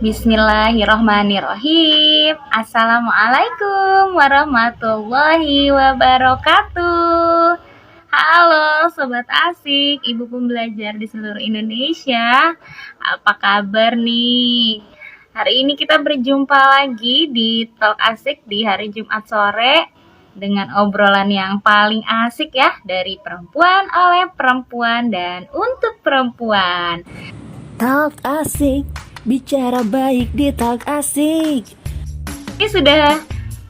Bismillahirrahmanirrahim. Assalamualaikum warahmatullahi wabarakatuh. Halo Sobat Asik, Ibu pembelajar di seluruh Indonesia. Apa kabar nih? Hari ini kita berjumpa lagi di Talk Asik di hari Jumat sore dengan obrolan yang paling asik ya, dari perempuan oleh perempuan dan untuk perempuan. Talk Asik, bicara baik di Talk Asik. Ini sudah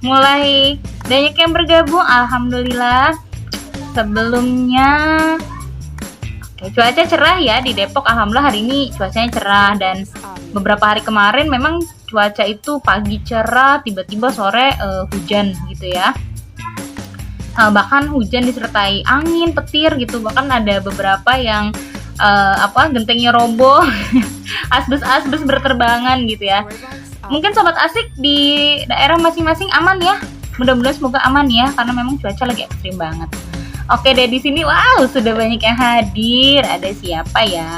mulai banyak yang bergabung, alhamdulillah. Sebelumnya cuaca cerah ya di Depok, alhamdulillah hari ini cuacanya cerah. Dan beberapa hari kemarin memang cuaca itu pagi cerah, tiba-tiba sore hujan gitu ya. Bahkan hujan disertai angin, petir gitu. Bahkan ada beberapa yang gentengnya roboh, asbes berterbangan gitu ya. Mungkin Sobat Asik di daerah masing-masing aman ya. Mudah-mudahan semoga aman ya, karena memang cuaca lagi ekstrim banget. Oke deh, di sini wow sudah banyak yang hadir. Ada siapa ya?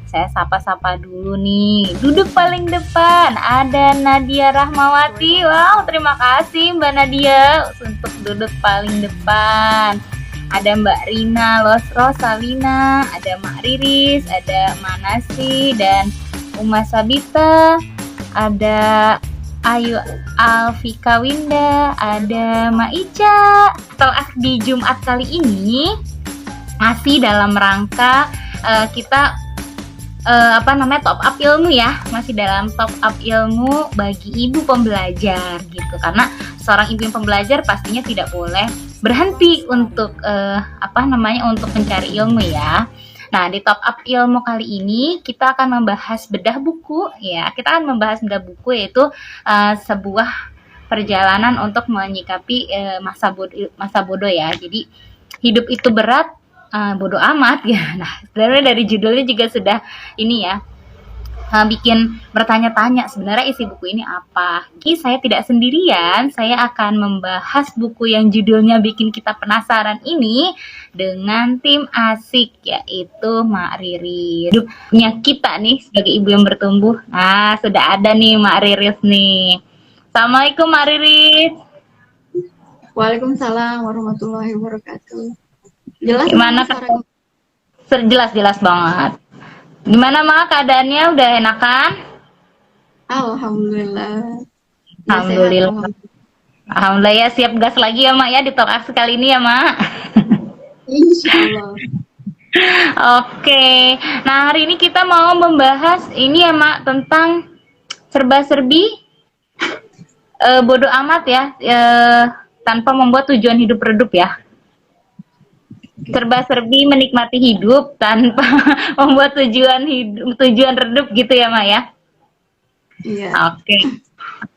Saya sapa-sapa dulu nih. Duduk paling depan ada Nadia Rahmawati. Wow, terima kasih Mbak Nadia untuk duduk paling depan. Ada Mbak Rina Rosalina, ada Mak Riris, ada Manasi dan Uma Sabita, ada Ayu Alfika Winda, ada Mak Ica. Talk di Jumat kali ini masih dalam rangka kita top up ilmu ya, masih dalam top up ilmu bagi ibu pembelajar gitu, karena seorang ibu yang pembelajar pastinya tidak boleh berhenti untuk untuk mencari ilmu ya. Nah, di top up ilmu kali ini kita akan membahas bedah buku ya. Kita akan membahas bedah buku, yaitu sebuah perjalanan untuk menyikapi masa bodoh ya. Jadi hidup itu berat, bodoh amat ya. Nah, sebenarnya dari judulnya juga sudah ini ya, bikin bertanya-tanya sebenarnya isi buku ini apa. Jadi saya tidak sendirian, saya akan membahas buku yang judulnya bikin kita penasaran ini dengan tim asik, yaitu Mak Riris. Hidupnya kita nih sebagai ibu yang bertumbuh. Nah, sudah ada nih Mak Riris nih. Assalamualaikum Mak Riris. Waalaikumsalam warahmatullahi wabarakatuh. Jelas Gimana? Jelas banget. Gimana Mak, keadaannya udah enakan? Alhamdulillah. Alhamdulillah. Alhamdulillah ya, siap gas lagi ya Mak ya di Talk Asik kali ini ya Mak. Insyaallah. Oke. Nah, hari ini kita mau membahas ini ya Mak, tentang serba-serbi bodoh amat ya, tanpa membuat tujuan hidup redup ya. Serba-serbi menikmati hidup tanpa membuat tujuan redup gitu ya Mak ya. Iya. Oke.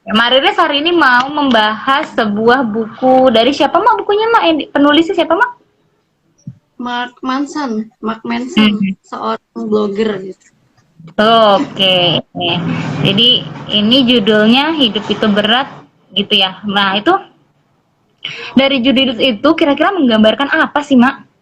Mak Riris hari ini mau membahas sebuah buku dari siapa Mak bukunya Mak? Penulisnya siapa Mak? Mark Manson, seorang blogger gitu. Oke. Jadi ini judulnya Hidup Itu Berat gitu ya. Nah, itu dari judul itu kira-kira menggambarkan apa sih Mak?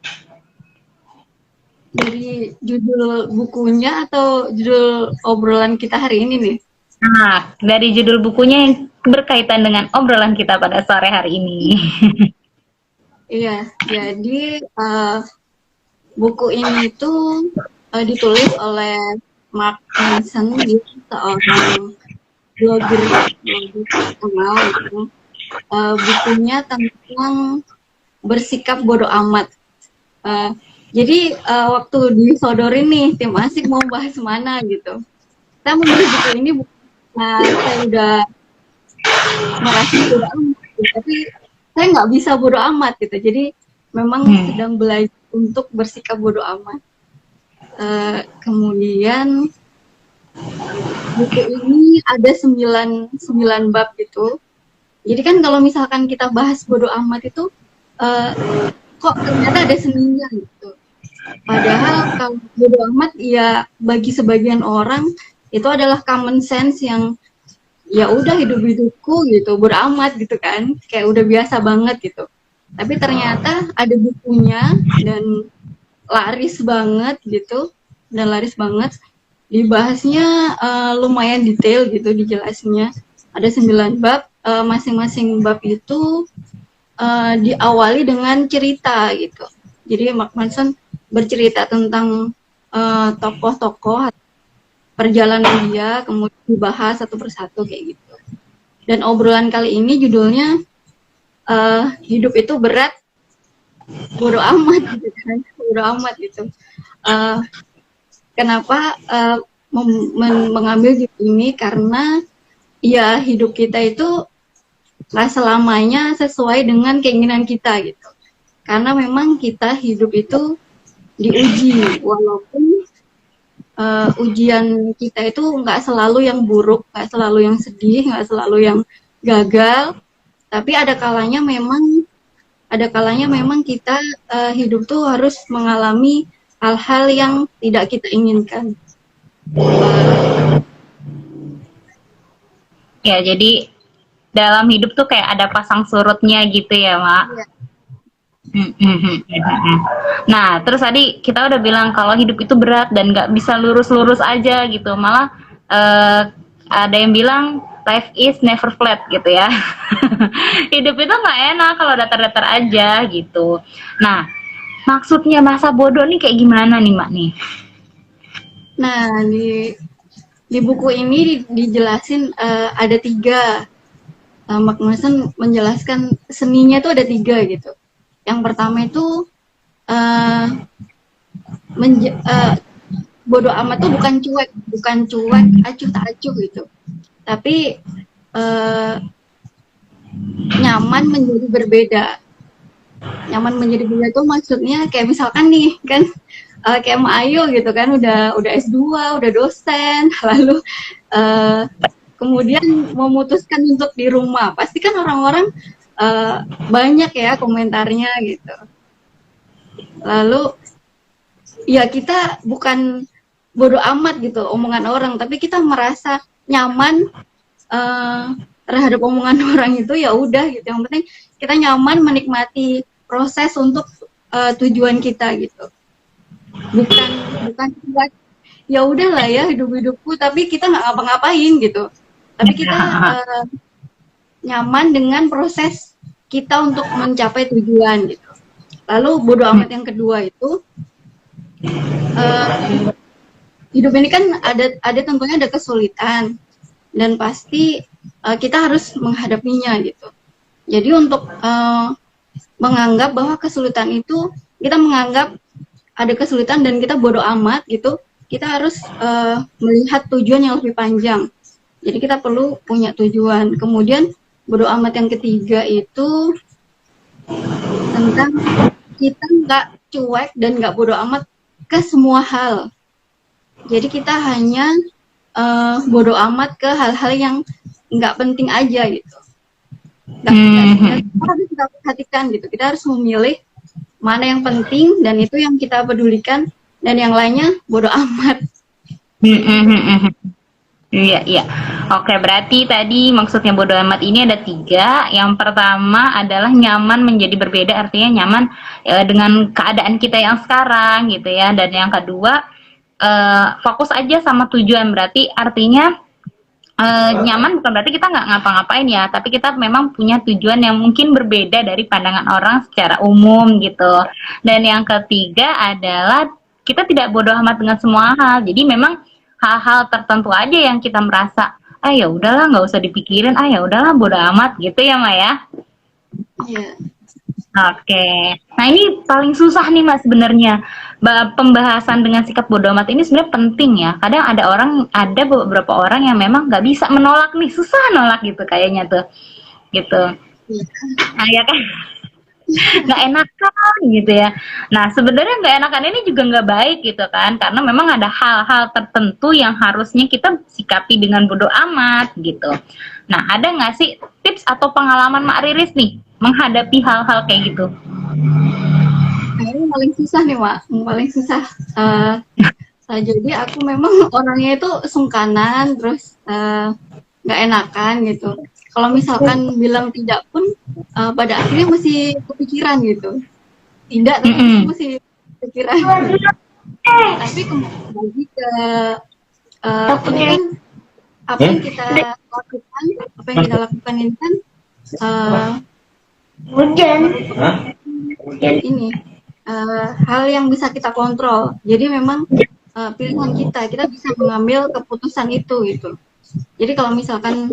Dari judul bukunya atau judul obrolan kita hari ini nih? Nah, dari judul bukunya yang berkaitan dengan obrolan kita pada sore hari ini. Iya, jadi buku ini tuh ditulis oleh Mark Manson, dia seorang blogger terkenal gitu. Bukunya tentang bersikap bodoh amat. Jadi waktu disodorin nih tim asik mau bahas mana gitu, kita memilih buku ini saya udah merasa bodoh amat gitu, tapi saya nggak bisa bodoh amat gitu. Jadi memang sedang belajar untuk bersikap bodoh amat. Kemudian buku ini ada 9 bab gitu. Jadi kan kalau misalkan kita bahas bodoh amat itu kok ternyata ada seninya gitu. Padahal kalau bodo amat ya bagi sebagian orang itu adalah common sense yang ya udah hidup-hidupku gitu, bodo amat gitu kan, kayak udah biasa banget gitu. Tapi ternyata ada bukunya dan laris banget gitu, dan laris banget. dibahasnya lumayan detail gitu dijelasinnya. Ada 9 bab, masing-masing bab itu diawali dengan cerita gitu. Jadi Mark Manson bercerita tentang tokoh-tokoh, perjalanan dia, kemudian dibahas satu persatu kayak gitu. Dan obrolan kali ini judulnya hidup itu berat, bodo amat gitu kan, bodo amat gitu. Kenapa mengambil judul ini? Karena ya hidup kita itu nggak selamanya sesuai dengan keinginan kita gitu. Karena memang kita hidup itu diuji, walaupun ujian kita itu nggak selalu yang buruk, nggak selalu yang sedih, nggak selalu yang gagal, tapi ada kalanya memang kita hidup tuh harus mengalami hal-hal yang tidak kita inginkan. Ya, jadi dalam hidup tuh kayak ada pasang surutnya gitu ya, Mak. Iya. Nah, terus tadi kita udah bilang kalau hidup itu berat dan nggak bisa lurus-lurus aja gitu. Malah ada yang bilang life is never flat gitu ya. Hidup itu nggak enak kalau datar-datar aja gitu. Nah, maksudnya masa bodoh nih kayak gimana nih, Mak nih? Nah, di buku ini dijelasin ada 3. Mark Manson menjelaskan seninya tuh ada 3 gitu. Yang pertama itu bodoh amat tuh bukan cuek, acuh tak acuh gitu. Tapi nyaman menjadi berbeda. Nyaman menjadi berbeda itu maksudnya kayak misalkan nih kan kayak Mbak Ayu gitu kan udah S2, udah dosen, lalu kemudian memutuskan untuk di rumah. Pasti kan orang-orang banyak ya komentarnya gitu. Lalu ya kita bukan bodoh amat gitu omongan orang, tapi kita merasa nyaman terhadap omongan orang itu, ya udah gitu. Yang penting kita nyaman menikmati proses untuk tujuan kita gitu. Bukan buat ya udahlah ya hidup-hidupku, tapi kita nggak ngapa-ngapain gitu. Tapi kita nyaman dengan proses kita untuk mencapai tujuan gitu. Lalu bodo amat yang kedua itu hidup ini kan ada tentunya ada kesulitan dan pasti kita harus menghadapinya gitu. Jadi untuk menganggap bahwa kesulitan itu kita menganggap ada kesulitan dan kita bodo amat gitu, kita harus melihat tujuan yang lebih panjang. Jadi kita perlu punya tujuan. Kemudian bodo amat yang ketiga itu tentang kita nggak cuek dan nggak bodo amat ke semua hal. Jadi kita hanya bodo amat ke hal-hal yang nggak penting aja gitu. Kita harus kita perhatikan gitu. Kita harus memilih mana yang penting dan itu yang kita pedulikan, dan yang lainnya bodo amat. Iya, iya. Oke, berarti tadi maksudnya bodo amat ini ada 3. Yang pertama adalah nyaman menjadi berbeda, artinya nyaman dengan keadaan kita yang sekarang gitu ya. Dan yang kedua, fokus aja sama tujuan, berarti artinya nyaman bukan berarti kita nggak ngapa-ngapain ya, tapi kita memang punya tujuan yang mungkin berbeda dari pandangan orang secara umum gitu. Dan yang ketiga adalah kita tidak bodoh amat dengan semua hal. Jadi memang hal-hal tertentu aja yang kita merasa ya udahlah nggak usah dipikirin, ya udahlah bodo amat gitu ya Maya. Iya. Oke, nah ini paling susah nih Mas sebenarnya, pembahasan dengan sikap bodo amat ini sebenarnya penting ya. Kadang ada beberapa orang yang memang nggak bisa menolak nih, susah nolak gitu kayaknya tuh, gitu. Nah ya kan, nggak enakan gitu ya. Nah sebenarnya nggak enakan ini juga nggak baik gitu kan, karena memang ada hal-hal tertentu yang harusnya kita sikapi dengan bodo amat gitu. Nah ada nggak sih tips atau pengalaman Mak Riris nih menghadapi hal-hal kayak gitu? Ini paling susah nih Mak, paling susah. Jadi aku memang orangnya itu sungkanan, terus nggak enakan gitu. Kalau misalkan bilang tidak pun pada akhirnya masih kepikiran gitu. Tidak, tapi masih kepikiran. Tapi kembali ke ini kan apa yang kita lakukan, ini kan ini hal yang bisa kita kontrol. Jadi memang pilihan kita bisa mengambil keputusan itu gitu. Jadi kalau misalkan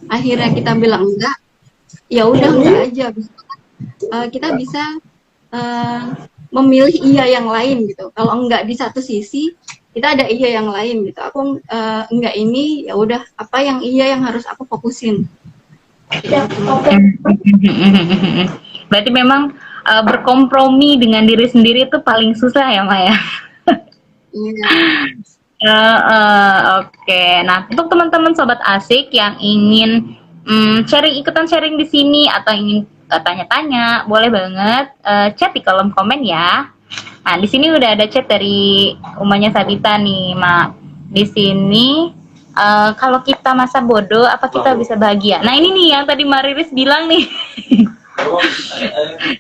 akhirnya kita bilang enggak, ya udah enggak aja. Kita bisa memilih iya yang lain gitu. Kalau enggak di satu sisi, kita ada iya yang lain gitu. Aku enggak ini, ya udah apa yang iya yang harus aku fokusin. Berarti memang berkompromi dengan diri sendiri itu paling susah ya, Maya? Iya. Oke. Nah, untuk teman-teman sobat asik yang ingin ikutan sharing di sini atau ingin tanya-tanya, boleh banget chat di kolom komen ya. Nah, di sini udah ada chat dari Umanya Sabita nih, Mak. Di sini kalau kita masa bodoh, apa kita bisa bahagia? Nah, ini nih yang tadi Mariris bilang nih.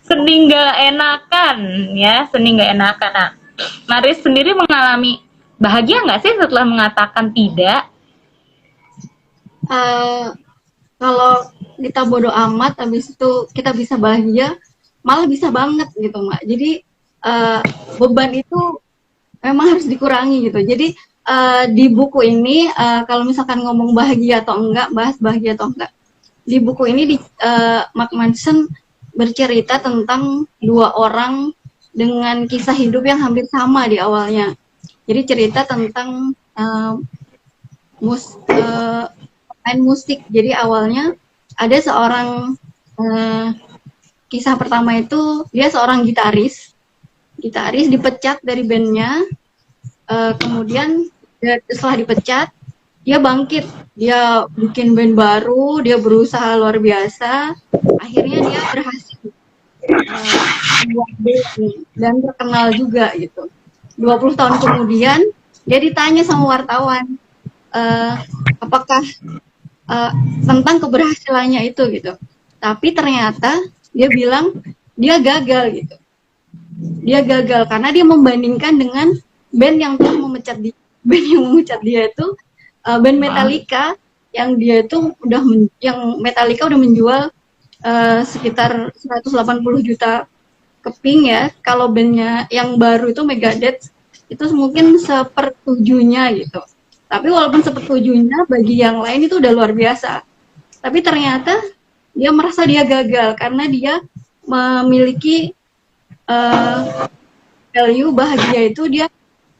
Seni nggak enakan, ya, seni nggak enakan. Nah, Mariris sendiri mengalami bahagia nggak sih setelah mengatakan tidak? Kalau kita bodoh amat, habis itu kita bisa bahagia, malah bisa banget gitu, Mbak. Jadi beban itu memang harus dikurangi gitu. Jadi di buku ini kalau misalkan ngomong bahagia atau enggak, bahas bahagia atau enggak, di buku ini Mark Manson bercerita tentang dua orang dengan kisah hidup yang hampir sama di awalnya. Jadi cerita tentang main musik. Jadi awalnya ada seorang kisah pertama itu dia seorang gitaris dipecat dari bandnya. Kemudian setelah dipecat, dia bangkit, dia bikin band baru, dia berusaha luar biasa, akhirnya dia berhasil membuat band dan terkenal juga gitu. 20 tahun kemudian, dia ditanya sama wartawan, apakah tentang keberhasilannya itu gitu. Tapi ternyata dia bilang dia gagal gitu. Dia gagal karena dia membandingkan dengan band yang telah memecat dia. Band yang memecat dia itu band Metallica yang dia itu yang Metallica udah menjual sekitar 180 juta keping ya. Kalau bandnya yang baru itu Megadeth itu mungkin sepertujuhnya gitu. Tapi walaupun sepertujuhnya bagi yang lain itu udah luar biasa. Tapi ternyata dia merasa dia gagal karena dia memiliki value bahagia itu dia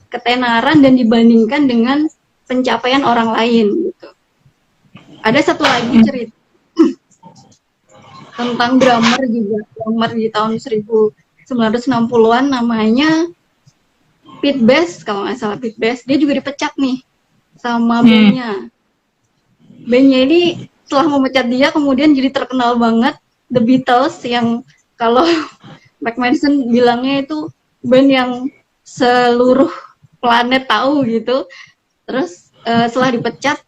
ketenaran dan dibandingkan dengan pencapaian orang lain gitu. Ada satu lagi cerita tentang drummer di tahun 1960-an namanya Pete Best, kalau nggak salah Pete Best. Dia juga dipecat nih sama bandnya. Bandnya ini setelah memecat dia kemudian jadi terkenal banget, The Beatles, yang kalau Mark Manson bilangnya itu band yang seluruh planet tahu gitu. Terus setelah dipecat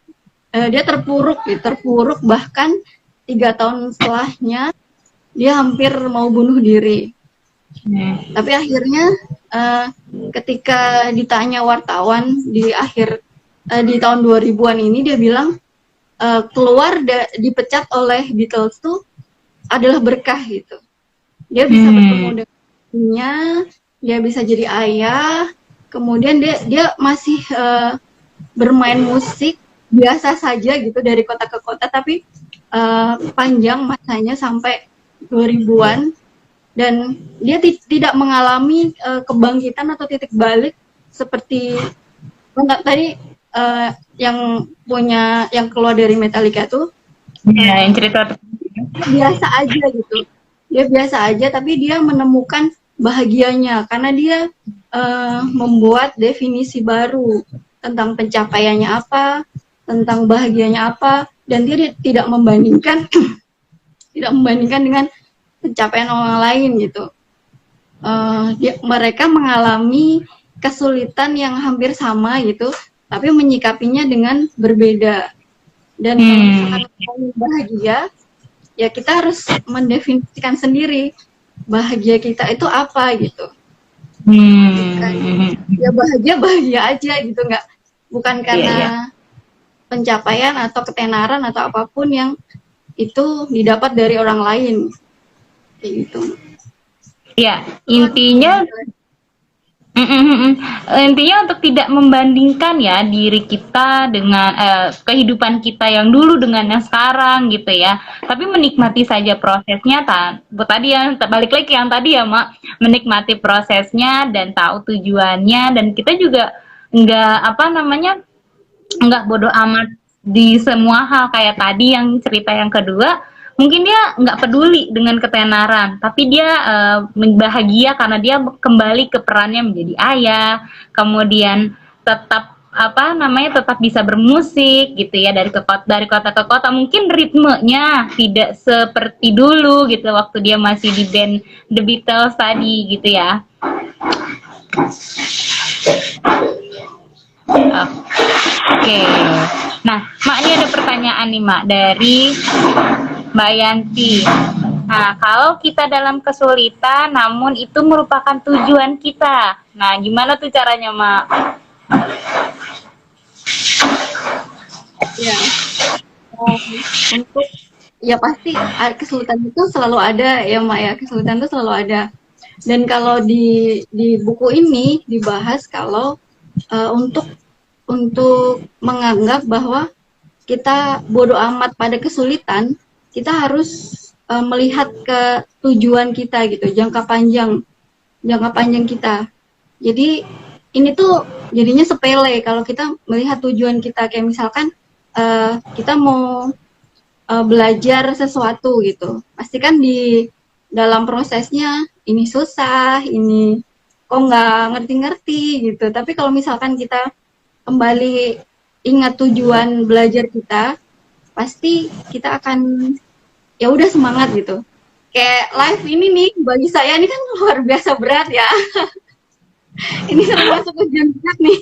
dia terpuruk bahkan 3 tahun setelahnya dia hampir mau bunuh diri. Tapi akhirnya ketika ditanya wartawan di tahun 2000-an ini, dia bilang dipecat oleh Beatles tuh adalah berkah gitu. Dia bisa bertemu dengannya, dia bisa jadi ayah, kemudian dia masih bermain musik biasa saja gitu dari kota ke kota, tapi panjang masanya sampai 2000-an, dan dia tidak mengalami kebangkitan atau titik balik seperti tadi yang keluar dari Metallica tuh. Ya, yang cerita biasa aja gitu. Dia biasa aja, tapi dia menemukan bahagianya karena dia membuat definisi baru tentang pencapaiannya apa, tentang bahagianya apa, dan dia tidak membandingkan dengan pencapaian orang lain gitu. Mereka mengalami kesulitan yang hampir sama gitu, tapi menyikapinya dengan berbeda. Dan kalau misalkan bahagia, ya kita harus mendefinisikan sendiri bahagia kita itu apa gitu. bukan Hmm. ya bahagia bahagia aja gitu, nggak bukan Iya, iya. karena pencapaian atau ketenaran atau apapun yang itu didapat dari orang lain kayak gitu. Iya, Itulah intinya intinya untuk tidak membandingkan ya diri kita dengan kehidupan kita yang dulu dengan yang sekarang gitu ya. Tapi menikmati saja prosesnya tadi yang balik lagi yang tadi ya Mak, menikmati prosesnya dan tahu tujuannya dan kita juga nggak apa namanya nggak bodoh amat di semua hal kayak tadi yang cerita yang kedua mungkin dia nggak peduli dengan ketenaran tapi dia bahagia karena dia kembali ke perannya menjadi ayah kemudian tetap apa namanya tetap bisa bermusik gitu ya dari kota ke kota mungkin ritmenya tidak seperti dulu gitu waktu dia masih di band The Beatles tadi gitu ya. Oke. Nah, Mak ini ada pertanyaan nih Mak dari Mbak Yanti. Nah, kalau kita dalam kesulitan namun itu merupakan tujuan kita. Nah, gimana tuh caranya Mak? ya. Untuk ya pasti kesulitan itu selalu ada ya Mak ya, kesulitan itu selalu ada. Dan kalau di buku ini dibahas kalau untuk menganggap bahwa kita bodoh amat pada kesulitan, kita harus melihat ke tujuan kita gitu, jangka panjang kita. Jadi ini tuh jadinya sepele kalau kita melihat tujuan kita kayak misalkan kita mau belajar sesuatu gitu. Pasti kan di dalam prosesnya ini susah, ini kok nggak ngerti-ngerti gitu. Tapi kalau misalkan kita kembali ingat tujuan belajar kita, pasti kita akan ya udah semangat gitu. Kayak live ini nih bagi saya ini kan luar biasa berat ya. Ini termasuk ujian berat nih.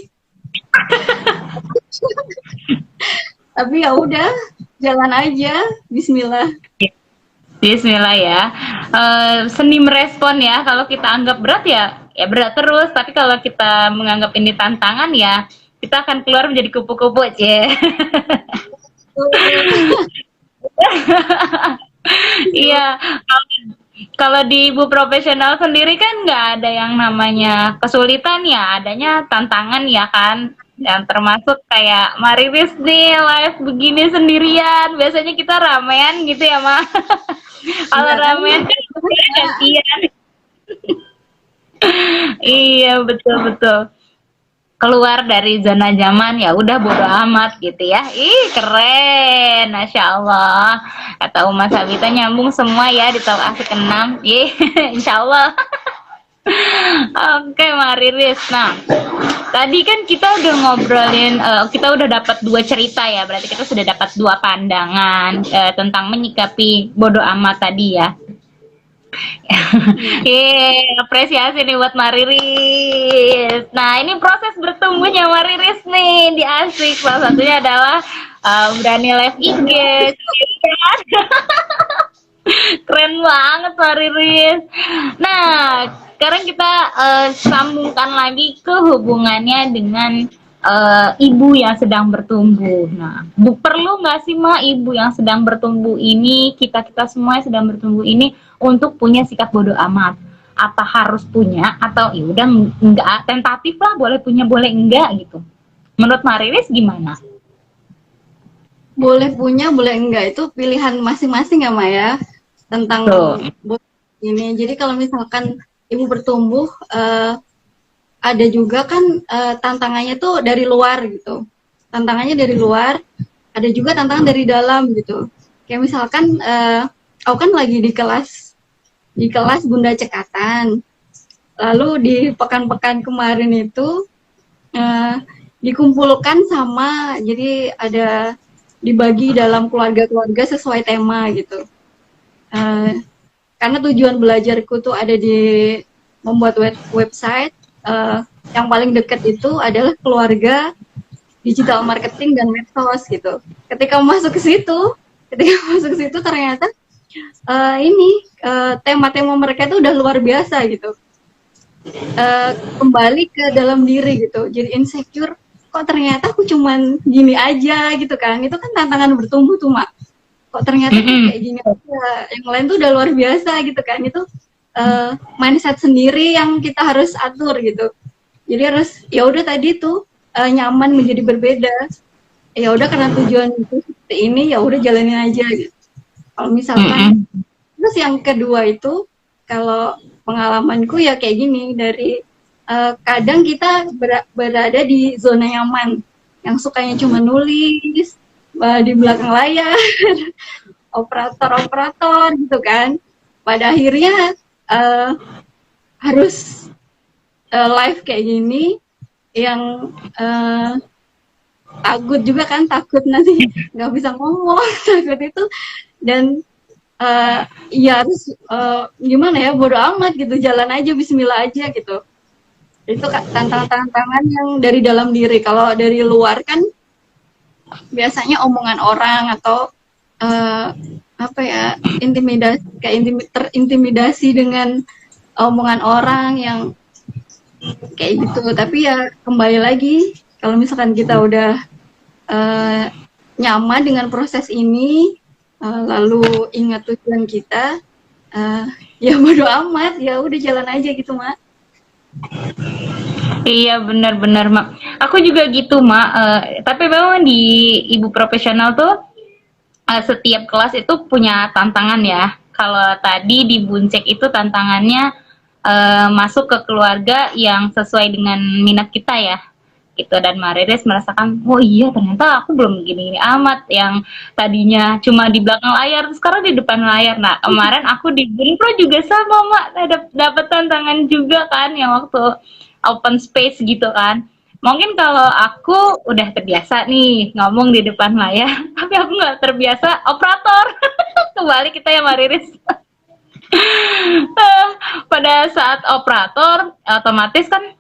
Tapi ya udah, jalan aja. Bismillah. Bismillah ya. Seni merespon ya. Kalau kita anggap berat ya, ya berat terus. Tapi kalau kita menganggap ini tantangan ya, kita akan keluar menjadi kupu-kupu aja. Iya. Kalau di ibu profesional sendiri kan nggak ada yang namanya kesulitan ya, adanya tantangan ya kan. Yang termasuk kayak Mariris nih live begini sendirian. Biasanya kita ramean gitu ya, Ma. Kalau Iya kan? ramean kan gantian. Iya, betul betul. Keluar dari zona nyaman ya udah bodo amat gitu ya. Ih, keren. Masya Allah. Kata Uma Sabita nyambung semua ya di Talk Asik 6. Ih, insya Allah. Oke, Mariris. Nah, tadi kan kita udah ngobrolin, kita udah dapat dua cerita ya. Berarti kita sudah dapat dua pandangan tentang menyikapi bodo amat tadi ya. Apresiasi nih buat Mariris. Nah, ini proses bertumbuhnya Mariris nih di Asik. Salah satunya adalah berani live IG. Keren banget Mariris. Nah, sekarang kita sambungkan lagi ke hubungannya dengan ibu yang sedang bertumbuh. Nah, perlu nggak sih Ma ibu yang sedang bertumbuh ini, kita semua yang sedang bertumbuh ini untuk punya sikap bodoh amat? Apa harus punya atau ya udah nggak tentatif lah, boleh punya boleh enggak gitu? Menurut Mariris gimana? Boleh punya, boleh enggak. Itu pilihan masing-masing ya, Maya. Tentang ini. Jadi kalau misalkan ibu bertumbuh, ada juga kan tantangannya tuh dari luar gitu. Tantangannya dari luar, ada juga tantangan dari dalam gitu. Kayak misalkan, aku kan lagi di kelas Bunda Cekatan. Lalu di pekan-pekan kemarin itu dikumpulkan sama, jadi ada dibagi dalam keluarga-keluarga sesuai tema gitu. Karena tujuan belajarku tuh ada di membuat website, yang paling dekat itu adalah keluarga, digital marketing dan medsos gitu. Ketika masuk ke situ ternyata tema-tema mereka itu udah luar biasa gitu. kembali ke dalam diri gitu. Jadi insecure, kok ternyata aku cuman gini aja gitu kan. Itu kan tantangan bertumbuh tuh, Mak. Kok ternyata aku Mm-mm. kayak gini aja. Yang lain tuh udah luar biasa gitu kan. Itu mindset sendiri yang kita harus atur gitu. Jadi harus ya udah tadi tuh nyaman menjadi berbeda. Ya udah karena tujuan itu seperti ini, ya udah jalanin aja gitu. Kalau misalkan Mm-mm. terus yang kedua itu kalau pengalamanku ya kayak gini dari kadang kita berada di zona nyaman yang sukanya cuma nulis di belakang layar operator-operator gitu kan. Pada akhirnya eh, harus live kayak gini yang takut juga kan, takut nanti nggak bisa ngomong takut itu. Dan ya harus gimana ya, bodo amat gitu, jalan aja, bismillah aja gitu. Itu tantangan-tantangan yang dari dalam diri. Kalau dari luar kan biasanya omongan orang atau apa ya, intimidasi, kayak terintimidasi dengan omongan orang yang kayak gitu. Tapi ya kembali lagi, kalau misalkan kita udah nyaman dengan proses ini, lalu ingat tujuan kita, ya bodo amat, ya udah jalan aja gitu, Mak. Iya benar-benar Mak. Aku juga gitu Mak. Tapi memang di ibu profesional tuh setiap kelas itu punya tantangan ya. Kalau tadi di Buncek itu tantangannya masuk ke keluarga yang sesuai dengan minat kita ya. Gitu, dan Mariris merasakan, oh iya ternyata aku belum gini-gini amat, yang tadinya cuma di belakang layar sekarang di depan layar. Nah kemarin aku di Bunpro juga sama Mak, dapat tantangan juga kan yang waktu open space gitu kan. Mungkin kalau aku udah terbiasa nih ngomong di depan layar, tapi aku nggak terbiasa operator. Kembali kita ya Mariris. Pada saat operator otomatis kan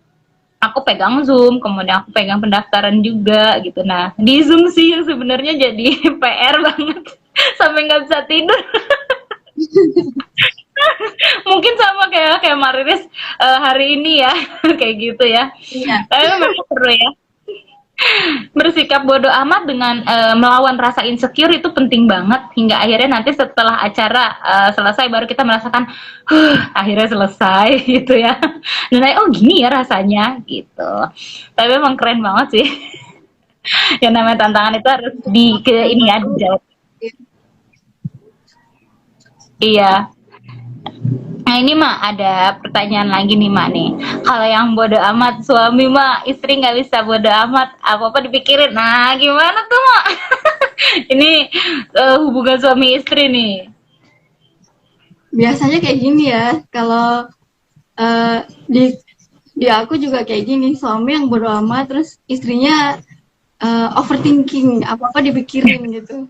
aku pegang Zoom, kemudian aku pegang pendaftaran juga gitu. Nah, di Zoom sih yang sebenarnya jadi PR banget. Sampai nggak bisa tidur. Mungkin sama kayak Mariris hari ini ya, kayak gitu ya. Iya. Tapi memang perlu ya. Bersikap bodoh amat dengan melawan rasa insecure itu penting banget, hingga akhirnya nanti setelah acara selesai baru kita merasakan akhirnya selesai gitu ya. Dan oh gini ya rasanya gitu. Tapi memang keren banget sih. Yang namanya tantangan itu harus ini ya dijawab. Iya. Nah ini Mak, ada pertanyaan lagi nih Mak nih. Kalau yang bodo amat suami Mak, istri nggak bisa bodo amat, apa-apa dipikirin. Nah gimana tuh Mak? Ini hubungan suami istri nih. Biasanya kayak gini ya, kalau uh, di aku juga kayak gini, suami yang bodo amat, terus istrinya overthinking, apa-apa dipikirin gitu.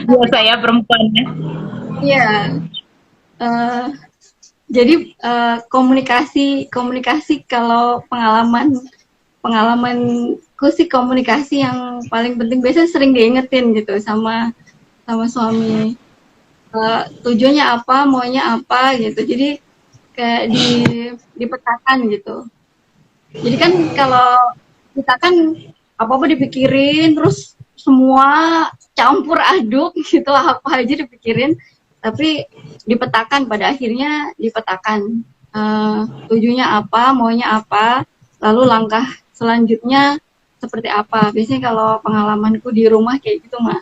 Biasa ya perempuannya. Iya. Uh, jadi komunikasi kalau pengalamanku sih, komunikasi yang paling penting, biasanya sering diingetin gitu sama suami, tujuannya apa, maunya apa gitu. Jadi kayak dipetakan gitu. Jadi kan kalau kita kan apa-apa dipikirin, terus semua campur aduk gitu, apa aja dipikirin, tapi dipetakan, pada akhirnya dipetakan tujuannya apa, maunya apa, lalu langkah selanjutnya seperti apa. Biasanya kalau pengalamanku di rumah kayak gitu Mak.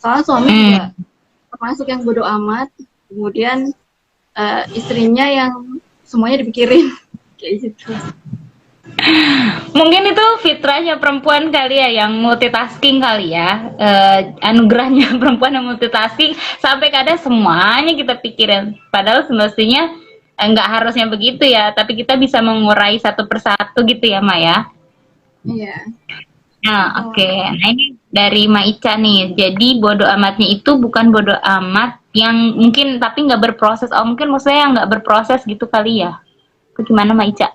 Soalnya suami juga termasuk yang bodo amat, kemudian istrinya yang semuanya dipikirin kayak gitu. Mungkin itu fitrahnya perempuan kali ya, yang multitasking kali ya. Anugerahnya perempuan yang multitasking, sampai kadang semuanya kita pikirin. Padahal semestinya nggak harusnya begitu ya, tapi kita bisa mengurai satu persatu gitu ya Maya. Iya. Nah, oke. Nah, ini dari Maica nih. Jadi bodo amatnya itu bukan bodo amat yang mungkin tapi nggak berproses. Oh, mungkin maksudnya yang nggak berproses gitu kali ya. Itu gimana Maica?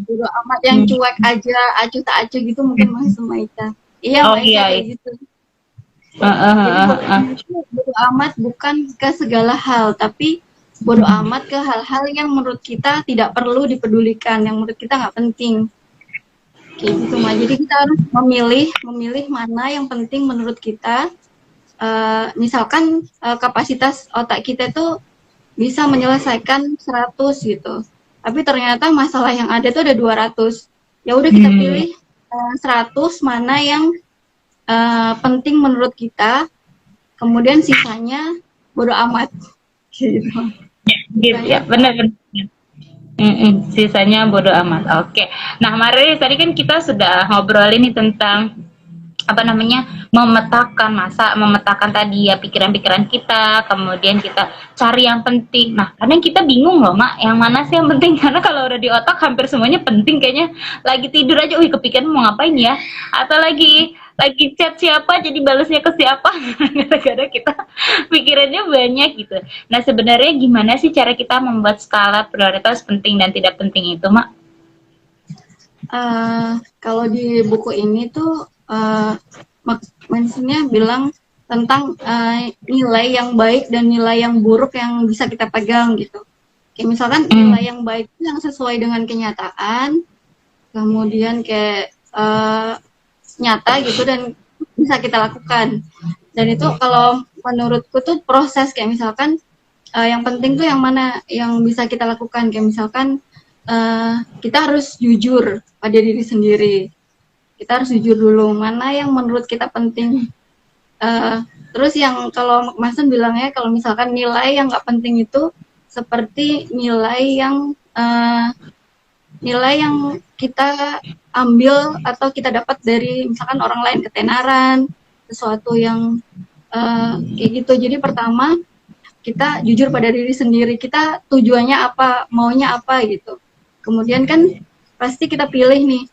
Bodo amat yang cuek aja, acuh tak acuh gitu, mungkin masih sama Ica. Iya, Oh Mbak Ica iya, kayak gitu. Jadi bodo amat itu bodo amat bukan ke segala hal, tapi bodo amat ke hal-hal yang menurut kita tidak perlu dipedulikan, yang menurut kita nggak penting. Kayak gitu mah. Jadi kita harus memilih mana yang penting menurut kita. Misalkan kapasitas otak kita tuh bisa menyelesaikan 100 gitu. Tapi ternyata masalah yang ada tuh ada 200. Ya udah kita pilih 100 mana yang penting menurut kita, kemudian sisanya bodo amat gitu. Gitu ya, benar benar. Sisanya bodo amat. Oke. Nah, Mari tadi kan kita sudah ngobrolin nih tentang apa namanya, memetakan tadi ya pikiran-pikiran kita, kemudian kita cari yang penting. Nah, kadang kita bingung loh Mak, yang mana sih yang penting, karena kalau udah di otak hampir semuanya penting kayaknya. Lagi tidur aja wih kepikiran mau ngapain ya, atau lagi chat siapa jadi balasnya ke siapa. Kadang-kadang kita pikirannya banyak gitu. Nah, sebenarnya gimana sih cara kita membuat skala prioritas penting dan tidak penting itu Mak? Kalau di buku ini tuh maksudnya bilang tentang nilai yang baik dan nilai yang buruk yang bisa kita pegang gitu. Kayak misalkan nilai yang baik itu yang sesuai dengan kenyataan, kemudian kayak nyata gitu dan bisa kita lakukan. Dan itu kalau menurutku tuh proses, kayak misalkan yang penting tuh yang mana yang bisa kita lakukan, kayak misalkan kita harus jujur pada diri sendiri. Kita harus jujur dulu mana yang menurut kita penting. Terus yang kalau Masen bilangnya kalau misalkan nilai yang nggak penting itu seperti nilai yang kita ambil atau kita dapat dari misalkan orang lain, ketenaran, sesuatu yang kayak gitu. Jadi pertama kita jujur pada diri sendiri, kita tujuannya apa, maunya apa gitu. Kemudian kan pasti kita pilih nih,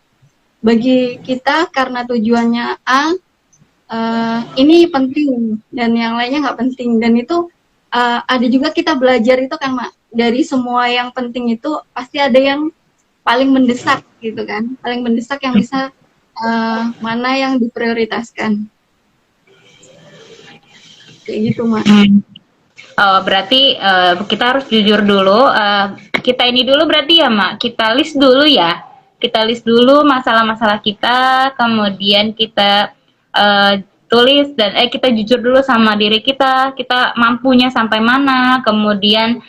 bagi kita karena tujuannya A, ini penting dan yang lainnya nggak penting. Dan itu ada juga kita belajar itu kan Mak, dari semua yang penting itu pasti ada yang paling mendesak gitu kan, paling mendesak yang bisa mana yang diprioritaskan. Kayak gitu Mak. Oh, berarti kita harus jujur dulu. Kita ini dulu berarti ya, Mak. Kita list dulu ya. Kita list dulu masalah-masalah kita, kemudian kita tulis dan kita jujur dulu sama diri kita mampunya sampai mana, kemudian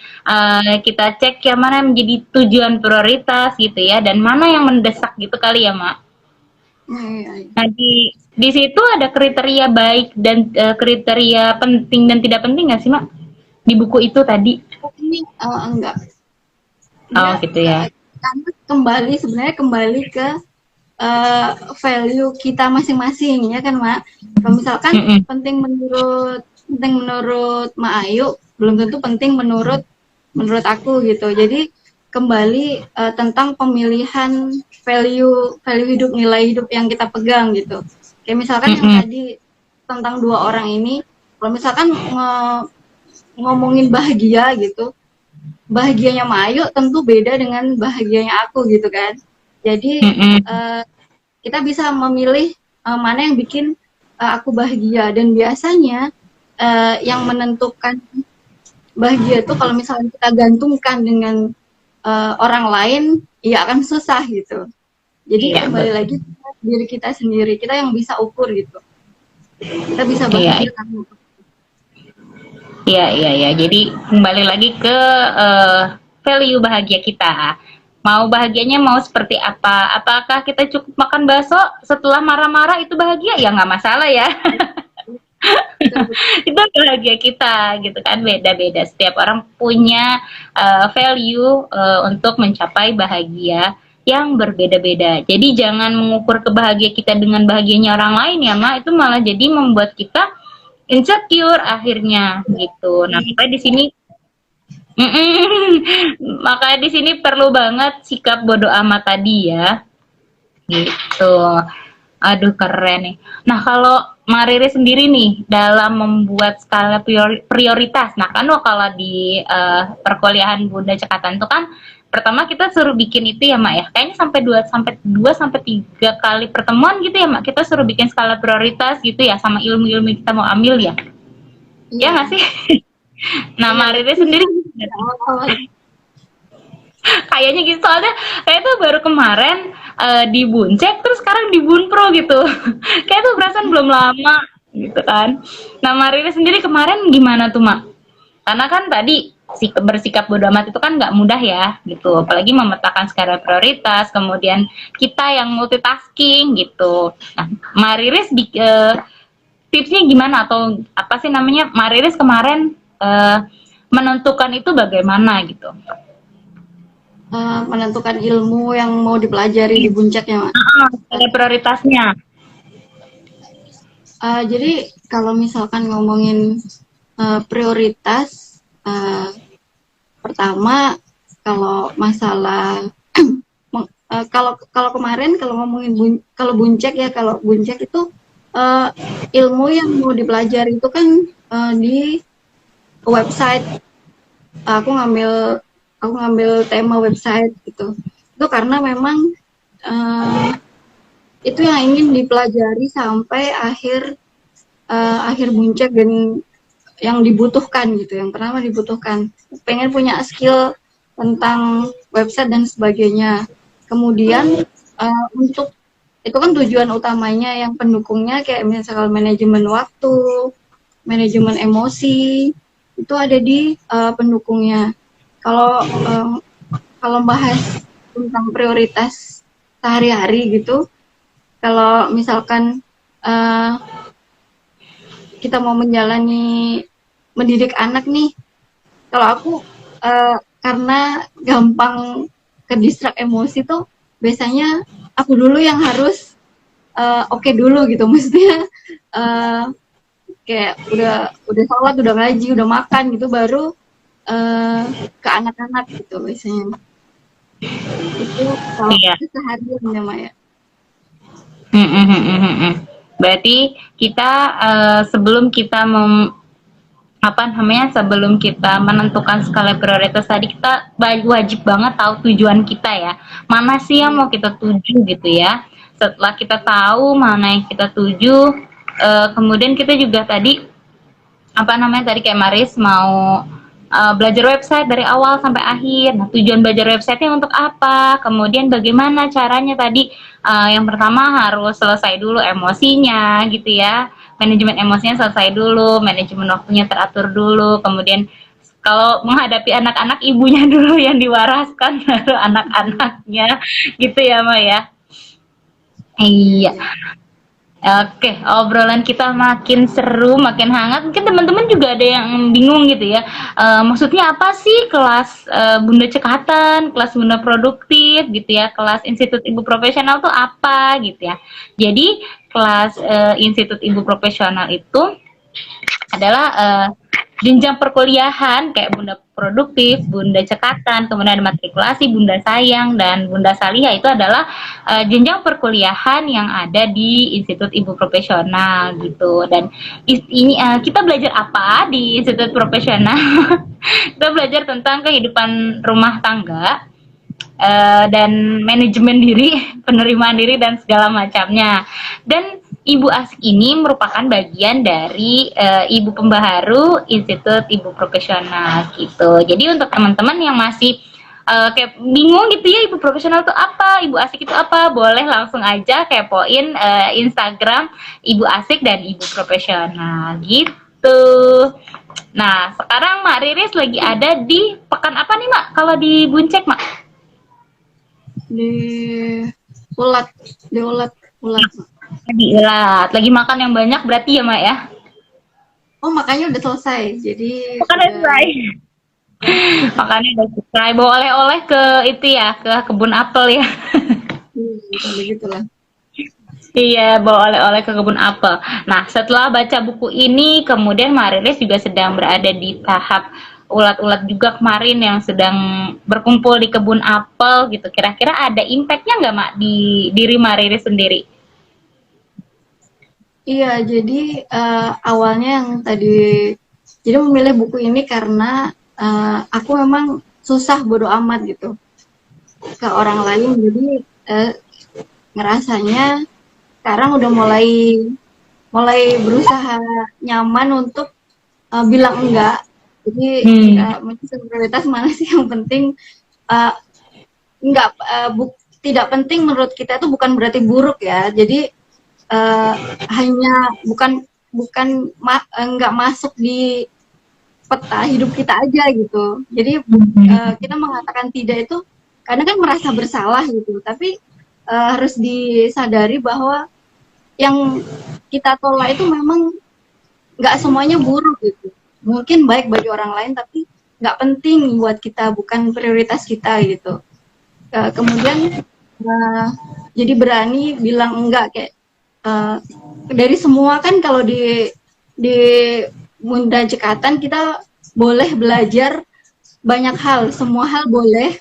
kita cek yang mana yang menjadi tujuan prioritas gitu ya, dan mana yang mendesak gitu kali ya, Mak. Nah, di situ ada kriteria baik dan kriteria penting dan tidak penting nggak sih, Mak? Di buku itu tadi? Ini enggak. Oh, gitu ya. Karena sebenarnya kembali ke value kita masing-masing ya kan Mak. Kalau misalkan penting menurut Mak Ayu, belum tentu penting menurut aku gitu. Jadi kembali tentang pemilihan value hidup, nilai hidup yang kita pegang gitu. Kayak misalkan yang tadi tentang 2 orang ini, kalau misalkan ngomongin bahagia gitu, bahagianya Mak Ayu tentu beda dengan bahagianya aku gitu kan. Jadi kita bisa memilih mana yang bikin aku bahagia, dan biasanya yang menentukan bahagia itu kalau misalnya kita gantungkan dengan orang lain, ya akan susah gitu. Jadi kembali lagi ke diri kita sendiri, kita yang bisa ukur gitu. Kita bisa bahagia karena Iya. Jadi kembali lagi ke value bahagia kita. Mau bahagianya mau seperti apa? Apakah kita cukup makan bakso setelah marah-marah itu bahagia? Ya nggak masalah ya. Itu bahagia kita gitu kan, beda-beda. Setiap orang punya value untuk mencapai bahagia yang berbeda-beda. Jadi jangan mengukur kebahagiaan kita dengan bahagianya orang lain ya, Mak. Itu malah jadi membuat kita insecure akhirnya gitu. Nah, makanya di sini perlu banget sikap bodo amat tadi ya. Gitu. Aduh, keren nih. Nah, kalau Mariri sendiri nih dalam membuat skala prioritas. Nah, kan kalau di perkuliahan Bunda Cekatan itu kan pertama kita suruh bikin itu ya Mak ya, kayaknya sampai 2 sampai 3 kali pertemuan gitu ya Mak, kita suruh bikin skala prioritas gitu ya sama ilmu-ilmu yang kita mau ambil ya. Ya Iya, nggak sih? Nah, iya Marire betul. sendiri Awal-awal. kayaknya gitu, soalnya kayak tuh baru kemarin di Buncek terus sekarang di Bunpro gitu. Kayak tuh perasaan belum lama gitu kan. Nah, Marire sendiri kemarin gimana tuh Mak? Karena kan tadi bersikap bodo amat itu kan nggak mudah ya gitu, apalagi memetakan skala prioritas, kemudian kita yang multitasking gitu. Nah, Mariris tipsnya gimana, atau apa sih namanya, Mariris kemarin menentukan itu bagaimana gitu? Menentukan ilmu yang mau dipelajari di Buncak ya, Mak. Skala prioritasnya. Jadi kalau misalkan ngomongin prioritas, pertama kalau masalah kalau kemarin kalau ngomongin kalau Buncak ya, kalau Buncak itu ilmu yang mau dipelajari itu kan di website. Aku ngambil tema website gitu. Itu karena memang itu yang ingin dipelajari sampai akhir Buncak, dan yang dibutuhkan gitu, yang pertama dibutuhkan, pengen punya skill tentang website dan sebagainya. Kemudian untuk itu kan tujuan utamanya, yang pendukungnya kayak misalkan manajemen waktu, manajemen emosi, itu ada di pendukungnya. Kalau bahas tentang prioritas sehari-hari gitu, kalau misalkan kita mau mendidik anak nih, kalau aku karena gampang ke distract emosi tuh, biasanya aku dulu yang harus oke dulu gitu, maksudnya kayak udah sholat, udah ngaji, udah makan gitu, baru ke anak-anak gitu biasanya. Itu kalau Iya. seharian ya Maya. Berarti kita sebelum kita sebelum kita menentukan skala prioritas tadi, kita wajib banget tahu tujuan kita ya, mana sih yang mau kita tuju gitu ya. Setelah kita tahu mana yang kita tuju, kemudian kita juga tadi tadi kayak Maris mau belajar website dari awal sampai akhir. Nah, tujuan belajar websitenya untuk apa? Kemudian bagaimana caranya tadi? Yang pertama harus selesai dulu emosinya gitu ya. Manajemen emosinya selesai dulu, manajemen waktunya teratur dulu. Kemudian kalau menghadapi anak-anak, ibunya dulu yang diwaraskan, baru anak-anaknya gitu ya Maya. Iya. Oke, obrolan kita makin seru, makin hangat. Mungkin teman-teman juga ada yang bingung gitu ya. Maksudnya apa sih kelas Bunda Cekatan, kelas Bunda Produktif gitu ya, kelas Institut Ibu Profesional tuh apa gitu ya. Jadi kelas Institut Ibu Profesional itu adalah jenjang perkuliahan kayak Bunda Produktif, Bunda Cekatan, kemudian ada matrikulasi, Bunda Sayang, dan Bunda Salihah. Itu adalah jenjang perkuliahan yang ada di Institut Ibu Profesional gitu. Dan ini kita belajar apa di Institut Profesional? Kita belajar tentang kehidupan rumah tangga, dan manajemen diri, penerimaan diri, dan segala macamnya. Dan Ibu Asik ini merupakan bagian dari Ibu Pembaharu Institut Ibu Profesional gitu. Jadi untuk teman-teman yang masih kayak bingung gitu ya, Ibu Profesional itu apa, Ibu Asik itu apa, boleh langsung aja kepoin Instagram Ibu Asik dan Ibu Profesional gitu. Nah, sekarang Mak Riris lagi ada di pekan apa nih Mak, kalau di Buncek Mak? Di ulat, ulat. Lagi makan yang banyak berarti ya Mak ya? Oh, makanya udah selesai. Jadi Makan udah selesai. Makannya udah selesai. Bawa oleh-oleh ke itu ya, ke kebun apel ya. begitulah. Iya, bawa oleh-oleh ke kebun apel. Nah, setelah baca buku ini, kemudian Marilis juga sedang berada di tahap ulat-ulat juga kemarin yang sedang berkumpul di kebun apel gitu. Kira-kira ada impact-nya nggak Mak di diri Marilis sendiri? Iya, jadi awalnya yang tadi, jadi memilih buku ini karena aku memang susah bodo amat gitu. ke orang lain. Jadi ngerasanya sekarang udah mulai mulai berusaha nyaman untuk bilang enggak. Jadi prioritas mana sih yang penting, enggak, tidak penting menurut kita itu bukan berarti buruk ya. Jadi hanya enggak masuk di peta hidup kita aja gitu. Jadi kita mengatakan tidak itu karena kan merasa bersalah gitu. Tapi harus disadari bahwa yang kita tolak itu memang nggak semuanya buruk gitu. Mungkin baik bagi orang lain tapi nggak penting buat kita, bukan prioritas kita gitu. Kemudian jadi berani bilang enggak kayak dari semua kan. Kalau di Bunda Cekatan kita boleh belajar banyak hal, semua hal boleh,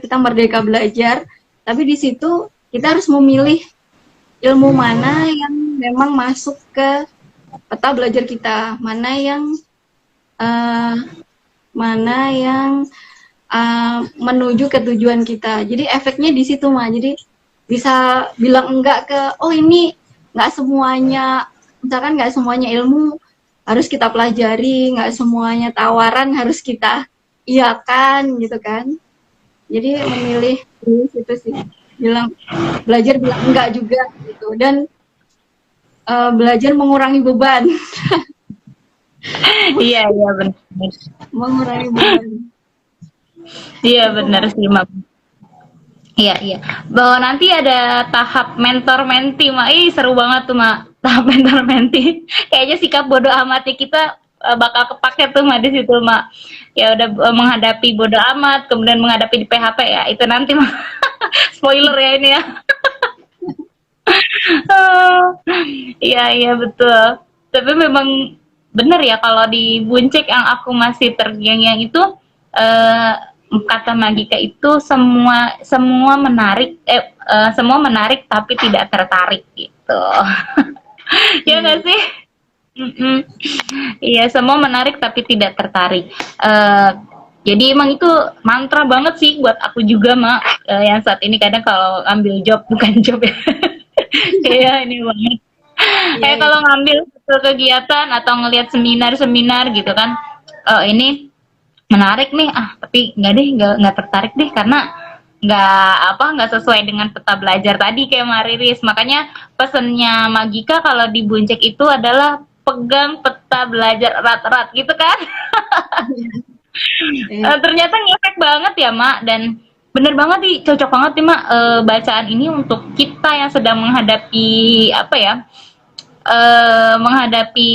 kita merdeka belajar, tapi di situ kita harus memilih ilmu mana yang memang masuk ke peta belajar kita, mana yang menuju ke tujuan kita. Jadi efeknya di situ mah. Jadi bisa bilang enggak ke, oh ini nggak semuanya, misalkan nggak semuanya ilmu harus kita pelajari, nggak semuanya tawaran harus kita iyakan gitu kan. Jadi memilih di situ sih, belajar bilang enggak juga gitu, dan belajar mengurangi beban. Iya benar. Mengurangi beban. Iya benar sih Mak. Iya. Bahwa nanti ada tahap mentor menti, Mak. Ih, seru banget tuh, Mak. Tahap mentor menti. Kayaknya sikap bodoh amati kita bakal kepake tuh, Mak, di situ, Mak. Ya udah menghadapi bodoh amat, kemudian menghadapi di PHP ya. Itu nanti, Mak. Spoiler ya ini ya. Iya betul. Tapi memang benar ya, kalau di Buncek yang aku masih terngiang-ngiang itu kata Magika itu semua menarik, semua menarik tapi tidak tertarik gitu. Ya nggak sih? Iya, semua menarik tapi tidak tertarik. Jadi emang itu mantra banget sih buat aku juga, Mak. Yang saat ini kadang kalau ambil job, bukan job ya. Kayak ini banget. Kayak kalau ngambil kegiatan atau ngelihat seminar gitu kan. Ini menarik nih, tapi nggak tertarik deh karena nggak sesuai dengan peta belajar tadi kayak Mariris. Makanya pesennya Magika kalau di Buncek itu adalah pegang peta belajar erat-erat gitu kan. Ternyata ngefek banget ya, Mak, dan bener banget nih, cocok banget nih, Mak, bacaan ini untuk kita yang sedang menghadapi menghadapi